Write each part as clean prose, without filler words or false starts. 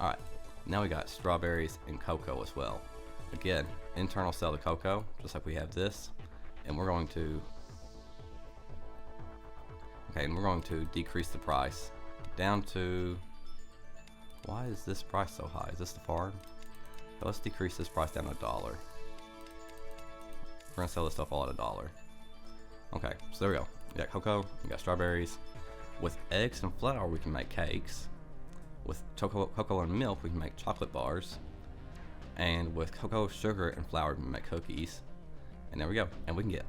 Alright, now we got strawberries and cocoa as well. Again, internal sell the cocoa, just like we have this, and we're going to decrease the price down to, why is this price so high? Is this the farm? So let's decrease this price down to $1. We're gonna sell this stuff all at $1. Okay, so there we go. We got cocoa, we got strawberries. With eggs and flour, we can make cakes. With cocoa and milk, we can make chocolate bars. And with cocoa, sugar, and flour, we can make cookies. And there we go. And we can get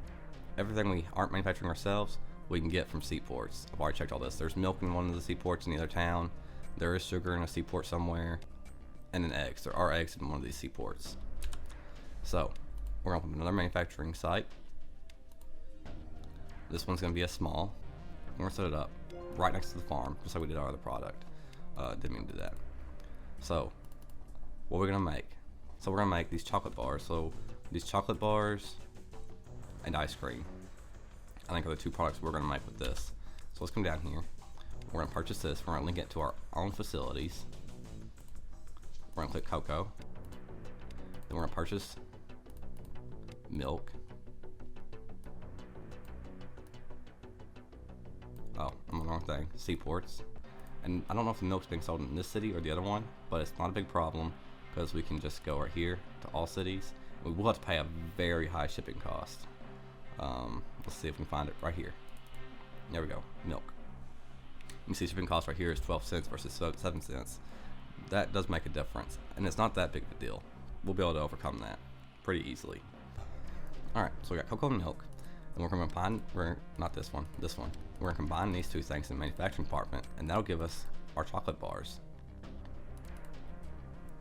everything we aren't manufacturing ourselves, we can get from seaports. I've already checked all this. There's milk in one of the seaports in the other town. There is sugar in a seaport somewhere. And then eggs. There are eggs in one of these seaports. So, we're going to open another manufacturing site. This one's going to be a small. We're going to set it up right next to the farm, just like we did our other product. Didn't mean to do that. So, what we're going to make. So we're going to make these chocolate bars. So, these chocolate bars and ice cream, I think are the two products we're going to make with this. So let's come down here. We're going to purchase this. We're going to link it to our own facilities. We're going to click cocoa. Then we're going to purchase milk. Oh, I'm on the wrong thing. Seaports. And I don't know if the milk's being sold in this city or the other one, but it's not a big problem because we can just go right here to all cities. We will have to pay a very high shipping cost. Let's see if we can find it right here. There we go. Milk. You can see shipping cost right here is 12 cents versus 7 cents. That does make a difference, and it's not that big of a deal. We'll be able to overcome that pretty easily. Alright, so we got cocoa and milk, and we're going to combine, not this one, this one. We're going to combine these two things in the manufacturing department, and that'll give us our chocolate bars.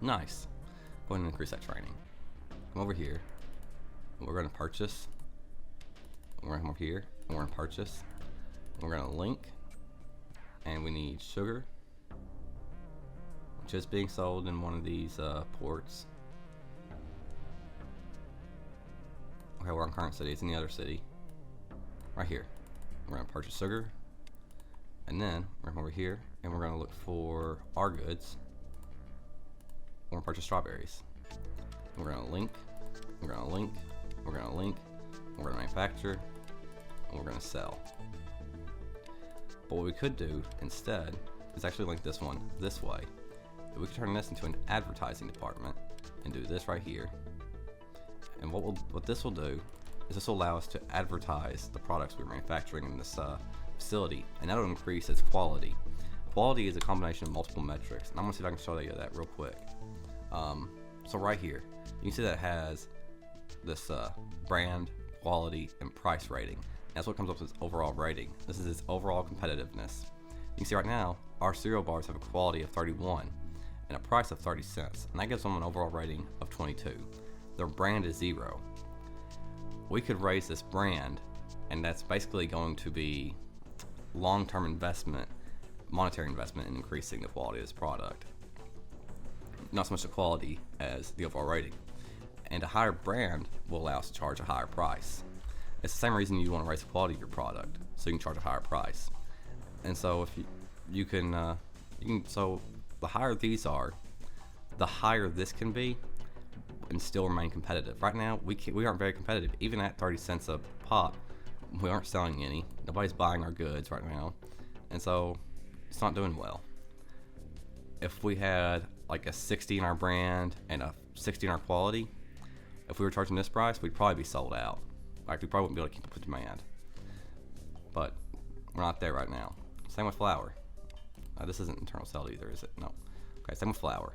Nice. Go ahead and increase that training. Come over here, and we're going to purchase. We're going to come over here, and we're going to purchase. And we're going to link, and we need sugar, which is being sold in one of these ports. Okay, we're on current city. It's in the other city. Right here. We're going to purchase sugar. And then we're going to come over here and we're going to look for our goods. We're going to purchase strawberries. We're going to link. We're going to link. We're going to link. We're going to manufacture. And we're going to sell. But what we could do instead is actually link this one this way. We could turn this into an advertising department and do this right here. And what this will do is this will allow us to advertise the products we're manufacturing in this facility, and that'll increase its quality. Quality is a combination of multiple metrics, and I'm gonna see if I can show you that real quick. So right here, you can see that it has this brand, quality, and price rating. And that's what comes up with its overall rating. This is its overall competitiveness. You can see right now, our cereal bars have a quality of 31 and a price of 30 cents, and that gives them an overall rating of 22. Their brand is 0. We could raise this brand, and that's basically going to be long-term investment, monetary investment in increasing the quality of this product. Not so much the quality as the overall rating. And a higher brand will allow us to charge a higher price. It's the same reason you want to raise the quality of your product, so you can charge a higher price. And so if you can, so the higher these are, the higher this can be, and still remain competitive. Right now, we aren't very competitive. Even at 30 cents a pop, we aren't selling any. Nobody's buying our goods right now, and so it's not doing well. If we had like a 60 in our brand and a 60 in our quality, if we were charging this price, we'd probably be sold out. Like, we probably wouldn't be able to keep up with demand. But we're not there right now. Same with flour. This isn't internal sell either, is it? No. Okay, same with flour.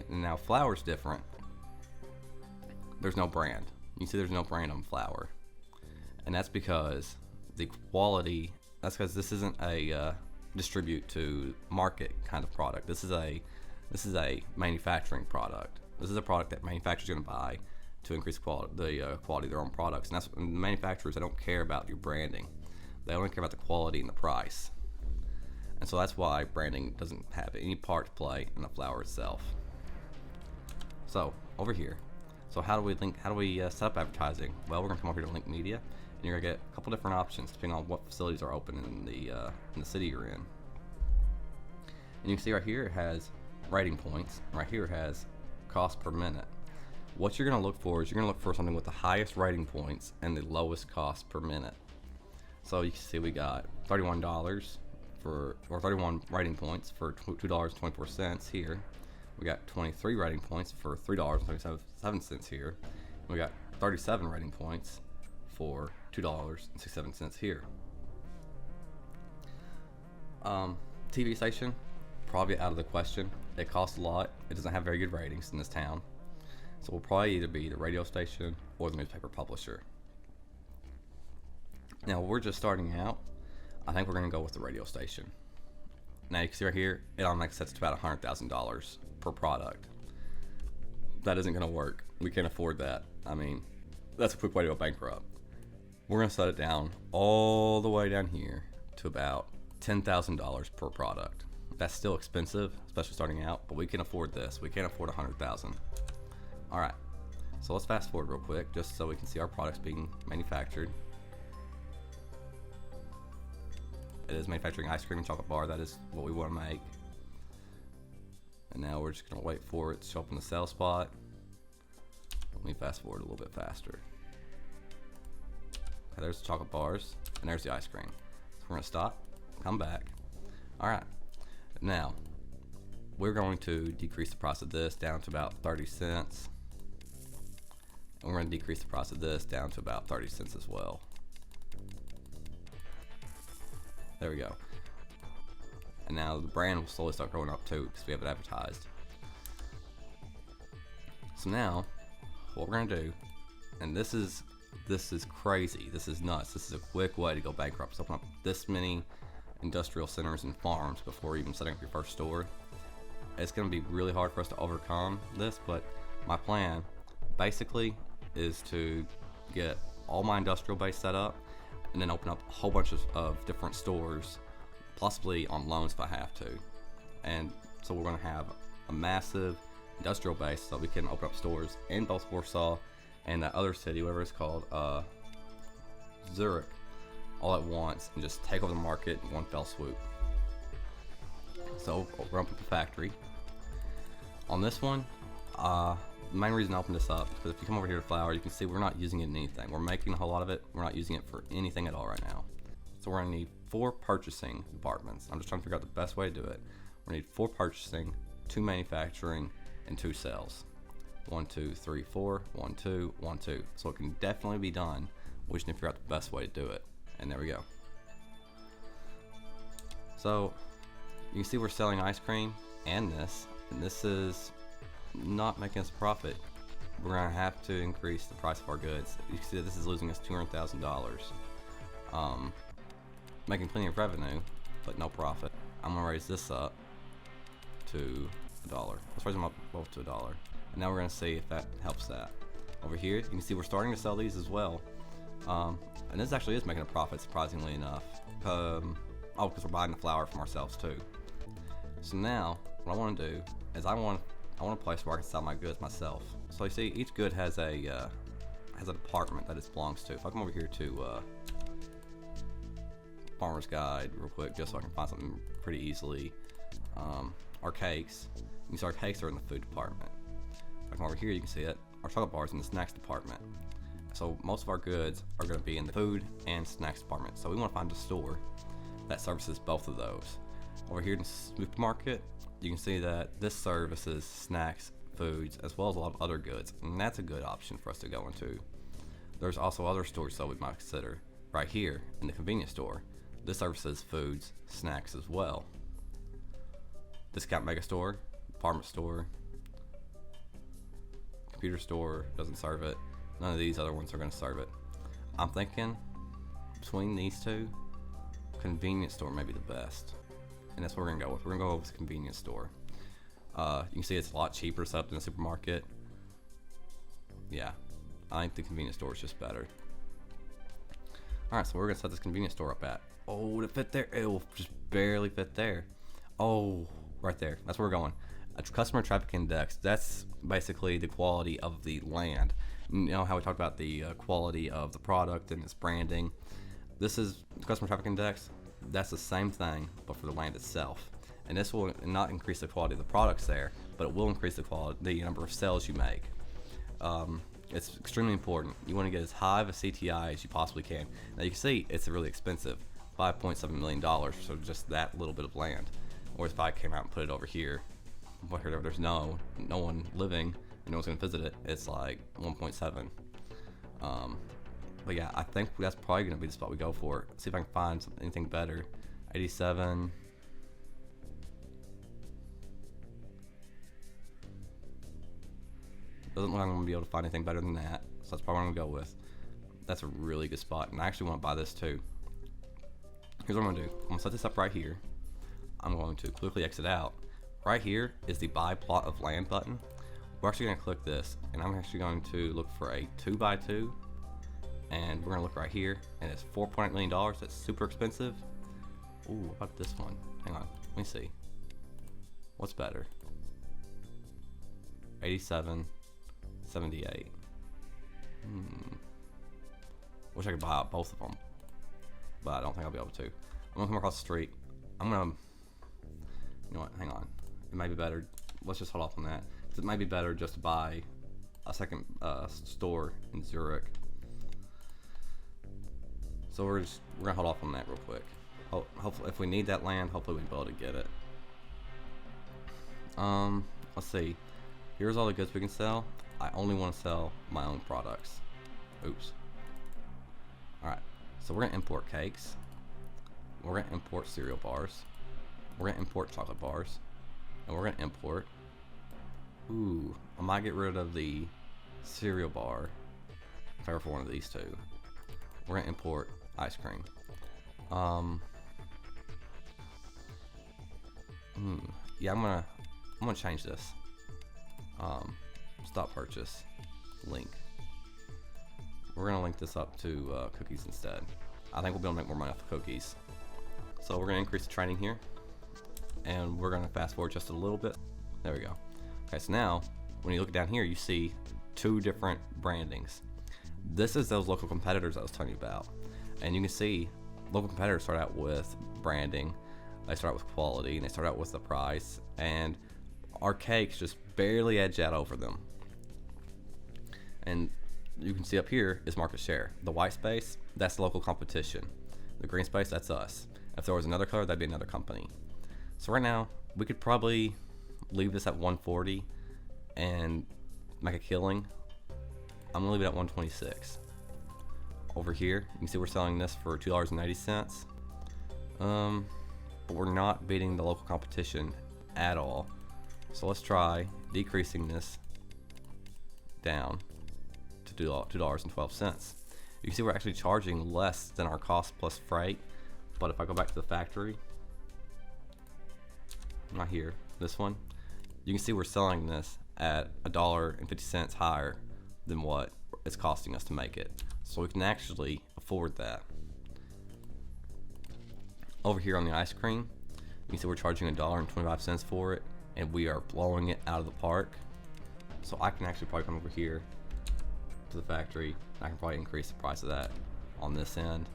Now flour's different. There's no brand. You see there's no brand on flour. And that's because the quality, that's because this isn't a distribute to market kind of product. This is a manufacturing product. This is a product that manufacturers are going to buy to increase the quality of their own products. And the manufacturers, they don't care about your branding. They only care about the quality and the price. And so that's why branding doesn't have any part to play in the flour itself. So over here, so how do we set up advertising? Well, we're gonna come over here to link media, and you're gonna get a couple different options depending on what facilities are open in the city you're in. And you can see right here it has rating points. Right here it has cost per minute. What you're going to look for is you're going to look for something with the highest rating points and the lowest cost per minute. So you can see we got $31 or 31 rating points for $2.24 here. We got 23 rating points for $3.37 here. We got 37 rating points for $2.67 here. TV station, probably out of the question. It costs a lot. It doesn't have very good ratings in this town. So we'll probably either be the radio station or the newspaper publisher. Now we're just starting out. I think we're going to go with the radio station. Now you can see right here, it automatically sets to about $100,000 per product. That isn't going to work. We can't afford that. I mean, that's a quick way to go bankrupt. We're going to set it down all the way down here to about $10,000 per product. That's still expensive, especially starting out, but we can afford this. We can't afford $100,000. All right, so let's fast forward real quick just so we can see our products being manufactured. It is manufacturing ice cream and chocolate bar. That is what we want to make. And now we're just going to wait for it to show up in the sales spot. Let me fast forward a little bit faster. Okay, there's the chocolate bars, and there's the ice cream. So we're going to stop, come back. All right, now we're going to decrease the price of this down to about 30 cents. And we're going to decrease the price of this down to about 30 cents as well. There we go. And now the brand will slowly start growing up too because we have it advertised. So now, what we're going to do, and this is crazy, this is nuts, this is a quick way to go bankrupt. So open up this many industrial centers and farms before even setting up your first store. It's going to be really hard for us to overcome this, but my plan basically is to get all my industrial base set up and then open up a whole bunch of different stores, possibly on loans if I have to. And so we're going to have a massive industrial base so we can open up stores in both Warsaw and that other city, whatever it's called, Zurich, all at once and just take over the market in one fell swoop. So we're going to put the factory. On this one, the main reason I opened this up is because if you come over here to flour, you can see we're not using it in anything. We're making a whole lot of it. We're not using it for anything at all right now. So we're going to need 4 purchasing departments. I'm just trying to figure out the best way to do it. We're going to need 4 purchasing, 2 manufacturing, and 2 sales. 1, 2, 3, 4, 1, 2, 1, 2. So it can definitely be done. We just need to figure out the best way to do it. And there we go. So you can see we're selling ice cream and this is not making us a profit. We're gonna have to increase the price of our goods. You can see that this is losing us $200,000. Making plenty of revenue, but no profit. I'm gonna raise this up to $1. Let's raise them up both to $1. And now we're gonna see if that helps that. Over here, you can see we're starting to sell these as well. And this actually is making a profit, surprisingly enough. Because we're buying the flour from ourselves too. So now, what I want to do is I want a place where I can sell my goods myself. So you see, each good has a department that it belongs to. If I come over here to Farmer's Guide real quick, just so I can find something pretty easily. Our cakes. You can see our cakes are in the food department. If I come over here, you can see it. Our chocolate bars in the snacks department. So most of our goods are going to be in the food and snacks department. So we want to find a store that services both of those. Over here in the supermarket, you can see that this services snacks, foods, as well as a lot of other goods, and that's a good option for us to go into. There's also other stores that we might consider. Right here in the convenience store, this services foods, snacks as well. Discount mega store, department store, computer store doesn't serve it. None of these other ones are going to serve it. I'm thinking between these two, convenience store may be the best. And that's what we're going to go with. We're going to go with the convenience store. You can see it's a lot cheaper set up than the supermarket. Yeah, I think the convenience store is just better. Alright, so we're going to set this convenience store up at. Oh, would it fit there? It will just barely fit there. Oh, right there. That's where we're going. A customer traffic index. That's basically the quality of the land. You know how we talked about the quality of the product and its branding. This is customer traffic index. That's the same thing, but for the land itself. and this will not increase the quality of the products there, but it will increase the number of sales you make. It's extremely important. You want to get as high of a CTI as you possibly can. Now you can see it's really expensive, $5.7 million for just that little bit of land. Or if I came out and put it over here, where there's no one living and no one's gonna visit it, it's like 1.7. But yeah, I think that's probably gonna be the spot we go for. See if I can find anything better. 87. Doesn't look like I'm gonna be able to find anything better than that, so that's probably what I'm gonna go with. That's a really good spot, and I actually want to buy this too. Here's what I'm gonna do. I'm gonna set this up right here. I'm going to quickly exit out. Right here is the buy plot of land button. We're actually gonna click this, and I'm actually going to look for a 2x2, and we're gonna look right here, and it's $4.8 million. That's super expensive. Ooh, what about this one? Hang on, let me see. What's better? 87. 78. Wish I could buy out both of them, but I don't think I'll be able to. I'm gonna come across the street. I'm gonna, you know what? Hang on. It might be better. Let's just hold off on that, because it might be better just to buy a second store in Zurich. So we're gonna hold off on that real quick. Hopefully, if we need that land, hopefully we'll be able to get it. Let's see. Here's all the goods we can sell. I only want to sell my own products. Oops. Alright, so we're going to import cakes. We're going to import cereal bars. We're going to import chocolate bars. And we're going to import... Ooh, I might get rid of the cereal bar if I were for one of these two. We're going to import ice cream. Yeah, I'm gonna change this. Stop purchase link. We're gonna link this up to cookies instead. I think we'll be able to make more money off of cookies. So we're gonna increase the training here, and we're gonna fast forward just a little bit. There we go. Okay, so now when you look down here, you see two different brandings. This is those local competitors I was telling you about, and you can see local competitors start out with branding, they start out with quality, and they start out with the price, and our cakes just barely edge out over them. And you can see up here is market share. The white space, that's the local competition. The green space, that's us. If there was another color, that'd be another company. So right now, we could probably leave this at 140 and make a killing. I'm gonna leave it at 126. Over here, you can see we're selling this for $2.80. But we're not beating the local competition at all. So let's try decreasing this down to $2.12. You can see we're actually charging less than our cost plus freight. But if I go back to the factory, not here, this one, you can see we're selling this at $1.50 higher than what it's costing us to make it. So we can actually afford that. Over here on the ice cream, you can see we're charging $1.25 for it, and we are blowing it out of the park. So I can actually probably come over here to the factory, and I can probably increase the price of that on this end.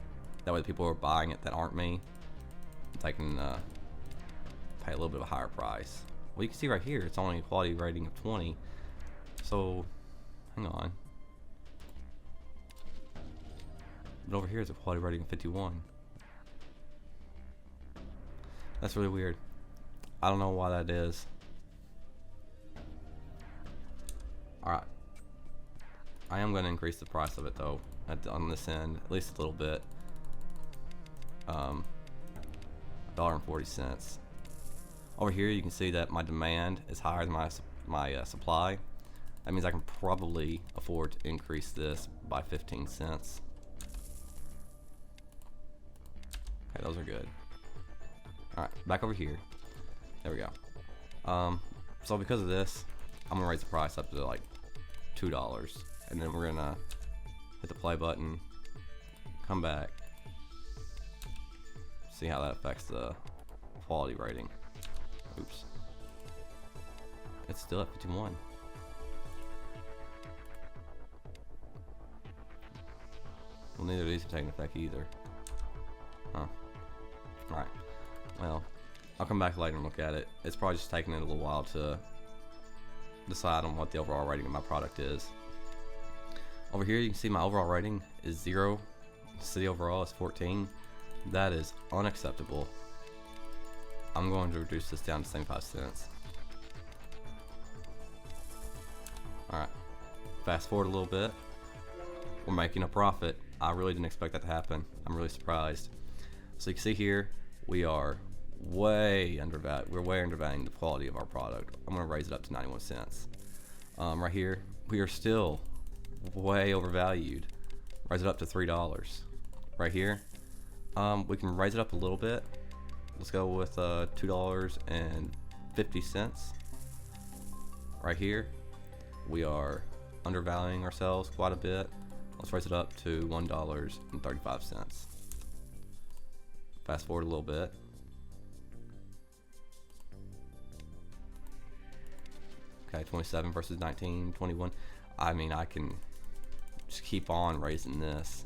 That way the people who are buying it that aren't me, they can pay a little bit of a higher price. Well, you can see right here, it's only a quality rating of 20. So, hang on. But over here is a quality rating of 51. That's really weird. I don't know why that is. Alright. I am going to increase the price of it though, on this end, at least a little bit. $1.40. Over here you can see that my demand is higher than my supply. That means I can probably afford to increase this by 15 cents. Okay, those are good. Alright, back over here. There we go. So because of this, I'm gonna raise the price up to like $2, and then we're gonna hit the play button, come back, see how that affects the quality rating. Oops. It's still at 51. Well, neither of these have taken effect either. Huh. Alright. Well, I'll come back later and look at it. It's probably just taking it a little while to decide on what the overall rating of my product is. Over here you can see my overall rating is 0. The city overall is 14. That is unacceptable. I'm going to reduce this down to 75 cents. Alright, fast forward a little bit. We're making a profit. I really didn't expect that to happen. I'm really surprised. So you can see here, we are way undervalued. We're way undervaluing the quality of our product. I'm going to raise it up to 91 cents. Right here, we are still way overvalued. Raise it up to $3. Right here, we can raise it up a little bit. Let's go with $2.50. Right here, we are undervaluing ourselves quite a bit. Let's raise it up to $1.35. Fast forward a little bit. Okay, 27 versus 19, 21. I mean, I can just keep on raising this.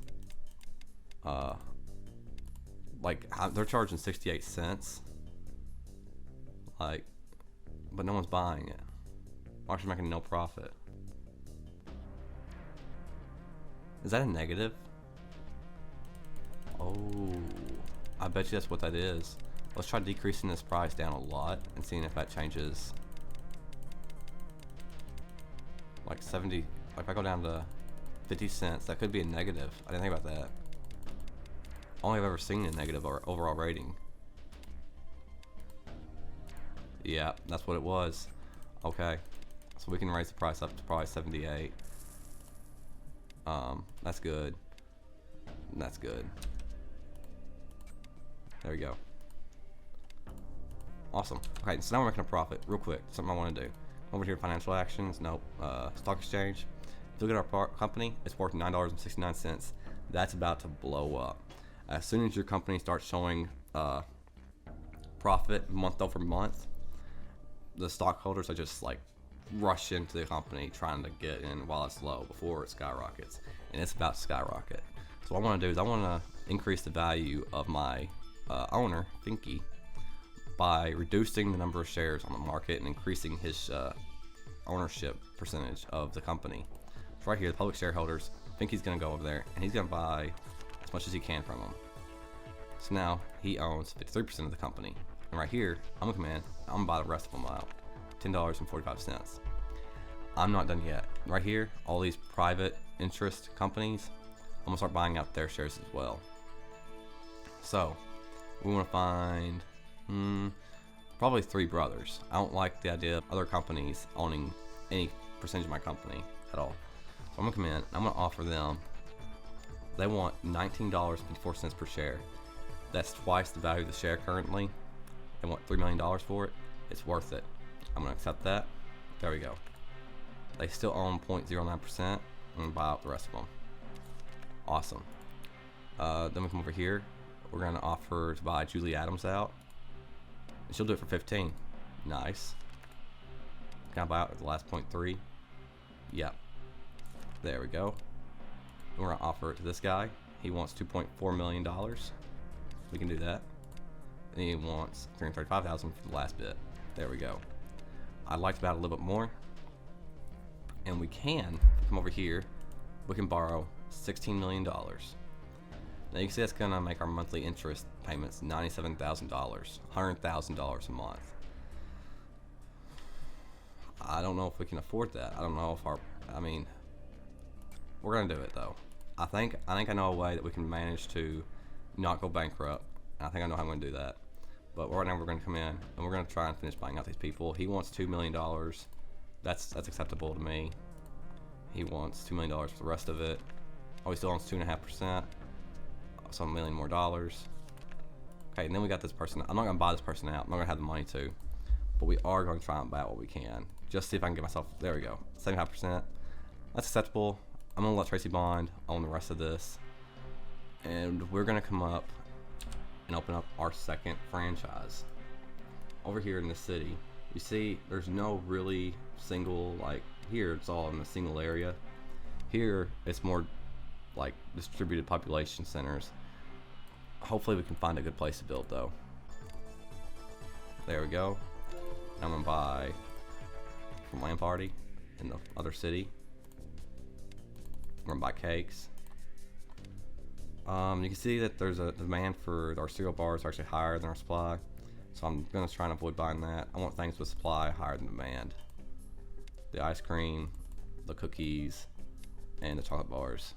Like, they're charging 68 cents. Like, but no one's buying it. We're actually making no profit. Is that a negative? Oh, I bet you that's what that is. Let's try decreasing this price down a lot and seeing if that changes. Like 70, like if I go down to 50 cents, that could be a negative. I didn't think about that. Only I've ever seen a negative or overall rating. Yeah, that's what it was. Okay, so we can raise the price up to probably 78. That's good. That's good. There we go. Awesome. Okay, so now we're making a profit. Real quick, something I want to do. Over here, financial actions. Nope. Stock exchange. If you look at our company, it's worth $9.69. That's about to blow up. As soon as your company starts showing profit month over month, the stockholders are just like rush into the company trying to get in while it's low before it skyrockets, and it's about to skyrocket. So what I want to do is I want to increase the value of my owner, Finky, by reducing the number of shares on the market and increasing his ownership percentage of the company. So right here, the public shareholders, Finky's going to go over there and he's going to buy as much as he can from them. So now he owns 53% of the company. And right here, I'm going to come in, I'm going to buy the rest of them out. $10.45. I'm not done yet. Right here, all these private interest companies, I'm going to start buying out their shares as well. So we want to find probably 3 brothers. I don't like the idea of other companies owning any percentage of my company at all. So I'm gonna come in, I'm gonna offer them, they want $19.54 per share. That's twice the value of the share currently. They want $3 million for it. It's worth it. I'm gonna accept that. There we go. They still own 0.09%. I'm gonna buy out the rest of them. Awesome. Then we come over here. We're gonna offer to buy Julie Adams out. And she'll do it for 15. Nice. Can I buy out at the last 0.3? Yep. There we go. And we're gonna offer it to this guy. He wants $2.4 million. We can do that. And he wants $335,000 for the last bit. There we go. I liked about a little bit more. And we can come over here. We can borrow $16 million. Now you can see that's gonna make our monthly interest payments $97,000, $100,000 a month. I don't know if we can afford that. I don't know if I mean, we're gonna do it though. I think I know a way that we can manage to not go bankrupt. And I think I know how I'm gonna do that. But right now we're gonna come in and we're gonna try and finish buying out these people. He wants $2 million. That's acceptable to me. He wants $2 million for the rest of it. Oh, he still owns 2.5%. So $1 million more. Okay, and then we got this person. I'm not gonna buy this person out. I'm not gonna have the money to, but we are gonna try and buy out what we can. Just see if I can get myself. There we go. 75%. That's acceptable. I'm gonna let Tracy Bond own the rest of this, and we're gonna come up and open up our second franchise over here in the city. You see, there's no really single, like here it's all in a single area. Here it's more like distributed population centers. Hopefully we can find a good place to build though. There we go. I'm gonna buy from LanParty in the other city. I'm gonna buy cakes. You can see that there's a demand for our cereal bars actually higher than our supply, so I'm gonna try and avoid buying that. I want things with supply higher than demand. The ice cream, the cookies, and the chocolate bars.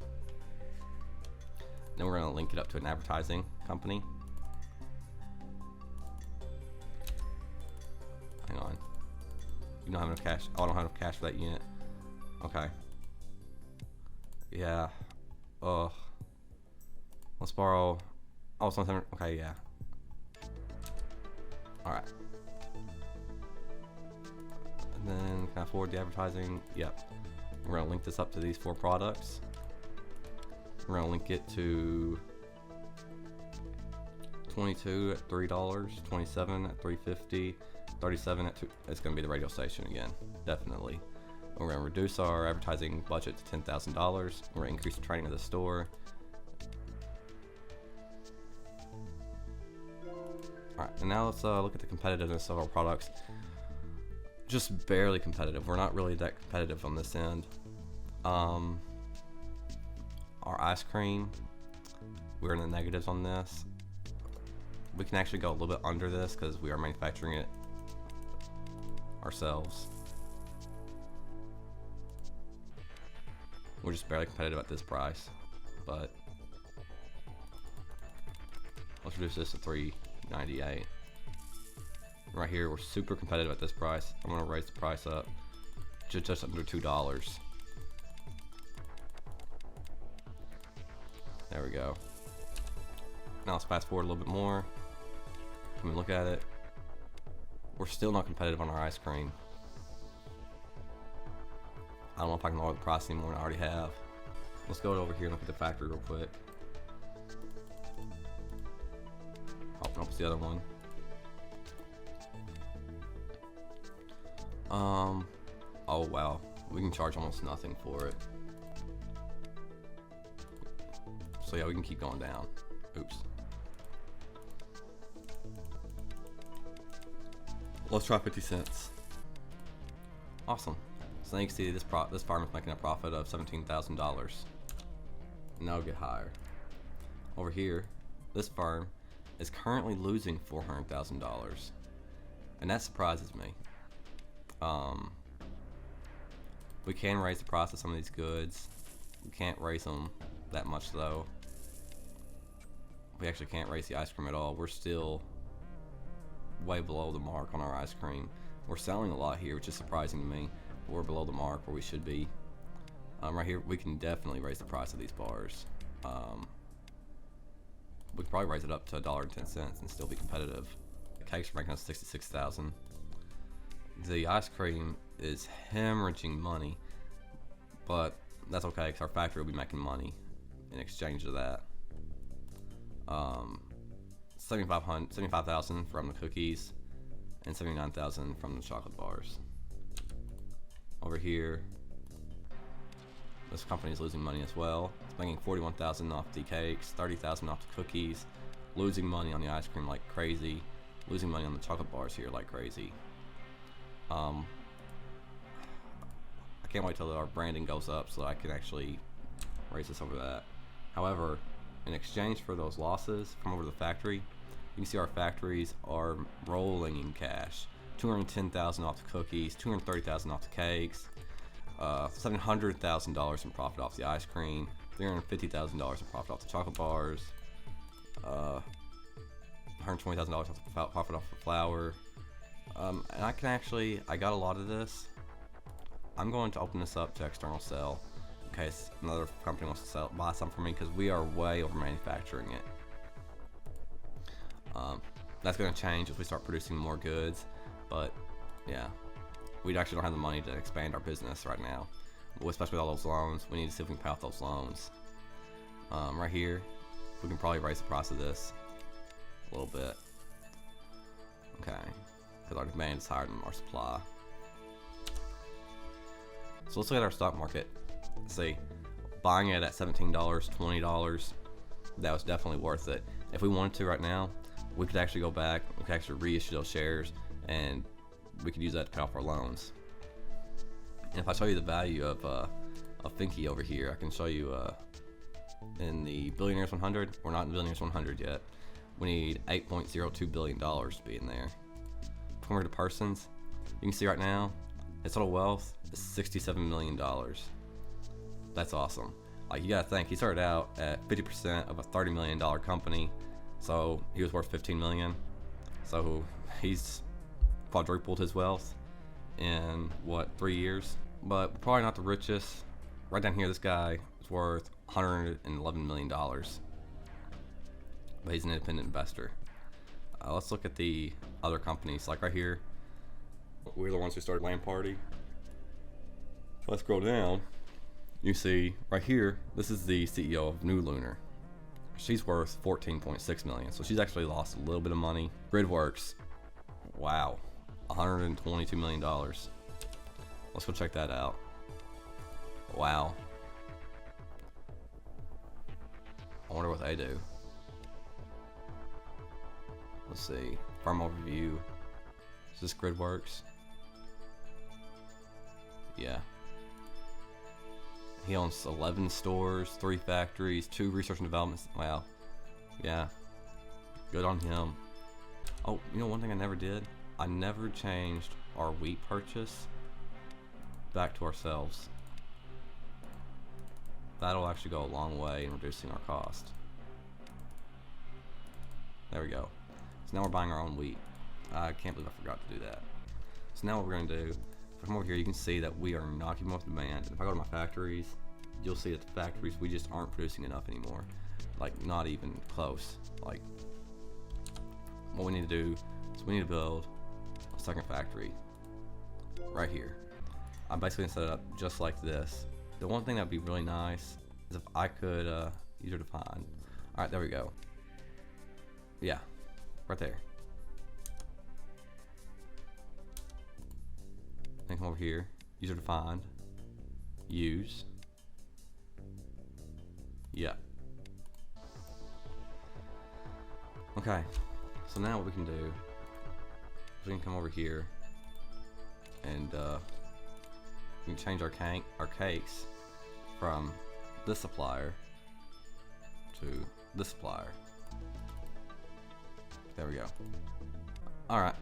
Then we're gonna link it up to an advertising company. Hang on. You don't have enough cash. Oh, I don't have enough cash for that unit. Okay. Yeah. Let's borrow. Oh, something. Okay, yeah. Alright. And then, can I afford the advertising? Yep. We're gonna link this up to these 4 products. We're gonna link it to 22 at $3, 27 at $3.50, 37 at $2. It's gonna be the radio station again, definitely. We're gonna reduce our advertising budget to $10,000. We're gonna increase the training of the store. All right, and now let's look at the competitiveness of our products. Just barely competitive. We're not really that competitive on this end. Our ice cream, we're in the negatives on this. We can actually go a little bit under this because we are manufacturing it ourselves. We're just barely competitive at this price, but let's reduce this to $3.98. Right here, we're super competitive at this price. I'm gonna raise the price up to just under $2. There we go. Now let's fast forward a little bit more. Come and look at it. We're still not competitive on our ice cream. I don't know if I can lower the price anymore than I already have. Let's go over here and look at the factory real quick. Oh, nope, it's the other one. Oh wow, we can charge almost nothing for it. So yeah, we can keep going down. Oops. Let's try 50 cents. Awesome. So now you can see this farm is making a profit of $17,000. Now it'll get higher. Over here, this farm is currently losing $400,000, and that surprises me. We can raise the price of some of these goods. We can't raise them that much though. We actually can't raise the ice cream at all. We're still way below the mark on our ice cream. We're selling a lot here, which is surprising to me. But we're below the mark where we should be. Right here, we can definitely raise the price of these bars. We could probably raise it up to $1.10 and still be competitive. The cakes are making us $66,000. The ice cream is hemorrhaging money, but that's okay because our factory will be making money in exchange of that. $75,000 from the cookies and $79,000 from the chocolate bars. Over here, this company is losing money as well. It's making $41,000 off the cakes, $30,000 off the cookies, losing money on the ice cream like crazy, losing money on the chocolate bars here like crazy. I can't wait till our branding goes up so that I can actually raise this over that. However, in exchange for those losses from over the factory, you can see our factories are rolling in cash. $210,000 off the cookies, $230,000 off the cakes, $700,000 in profit off the ice cream, $350,000 in profit off the chocolate bars, $120,000 off the profit off the flour. And I got a lot of this. I'm going to open this up to external sale in case another company wants to buy some from me, because we are way over manufacturing it. That's going to change if we start producing more goods, but yeah, we actually don't have the money to expand our business right now, especially with all those loans. We need to see if we can pay off those loans. Right here, we can probably raise the price of this a little bit. Okay, because our demand is higher than our supply. So let's look at our stock market. Let's see, buying it at $17, $20, that was definitely worth it. If we wanted to right now, we could actually go back, we could actually reissue those shares and we could use that to pay off our loans. And if I show you the value of Finke over here, I can show you in the Billionaires 100. We're not in Billionaires 100 yet. We need $8.02 billion to be in there. Compared to Parsons, you can see right now his total wealth is $67 million. That's awesome. Like, you gotta think, he started out at 50% of a $30 million company, so he was worth $15 million. So he's quadrupled his wealth in what, 3 years? But probably not the richest. Right down here, this guy is worth $111 million, but he's an independent investor. Let's look at the other companies. Like right here, we're the ones who started LanParty. Let's scroll down. You see right here, this is the CEO of New Lunar. She's worth $14.6 million, so she's actually lost a little bit of money. Gridworks, wow, $122 million. Let's go check that out. Wow. I wonder what they do. Let's see. Firm overview. Is this Gridworks? Yeah. He owns 11 stores, 3 factories, 2 research and developments. Wow. Yeah. Good on him. Oh, you know one thing I never did? I never changed our wheat purchase back to ourselves. That'll actually go a long way in reducing our cost. There we go. So now we're buying our own wheat. I can't believe I forgot to do that. So now what we're going to do, if I come over here, you can see that we are not keeping up with demand. If I go to my factories, you'll see that the factories, we just aren't producing enough anymore. Like, not even close. Like, what we need to do is we need to build a second factory right here. I'm basically gonna set it up just like this. The one thing that'd be really nice is if I could user define. All right, there we go. Yeah, right there. Then come over here, user defined, use. Yeah. Okay, so now what we can do is we can come over here and we can change our cakes from this supplier to this supplier. There we go. Alright,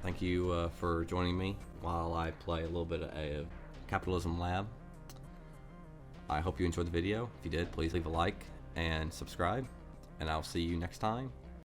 thank you for joining me while I play a little bit of a capitalism lab. I hope you enjoyed the video. If you did, please leave a like and subscribe, and I'll see you next time.